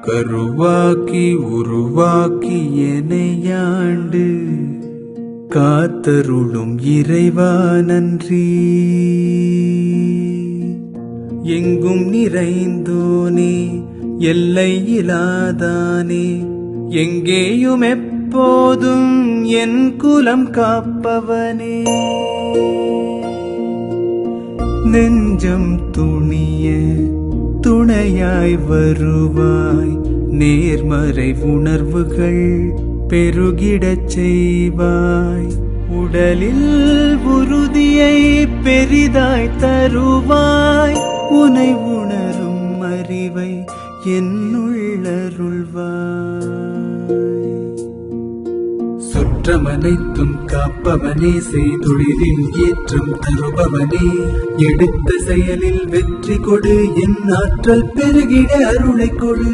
கருவாக்கி உருவாக்கி எனையாண்டு காத்தருளும் இறைவா நன்றி. எங்கும் நிறைந்தோனே எல்லை இலாதானே, எங்கேயும் எப்போதும் என் குலம் காப்பவனே. நெஞ்சம் துணிய துணையாய் வருவாய், நேர்மறை உணர்வுகள் பெருகிடச் செய்வாய். உடலில் உறுதியை பெரிதாய் தருவாய், உனை உணரும் அறிவை என்னுள்ளருள்வாய். சுற்றமனைத்தும் காப்பவனே, செய்தொழிலில் ஏற்றம் தருபவனே, எடுத்த செயலில் வெற்றி கொடு, என் ஆற்றல் பெருகிட அருளை கொடு.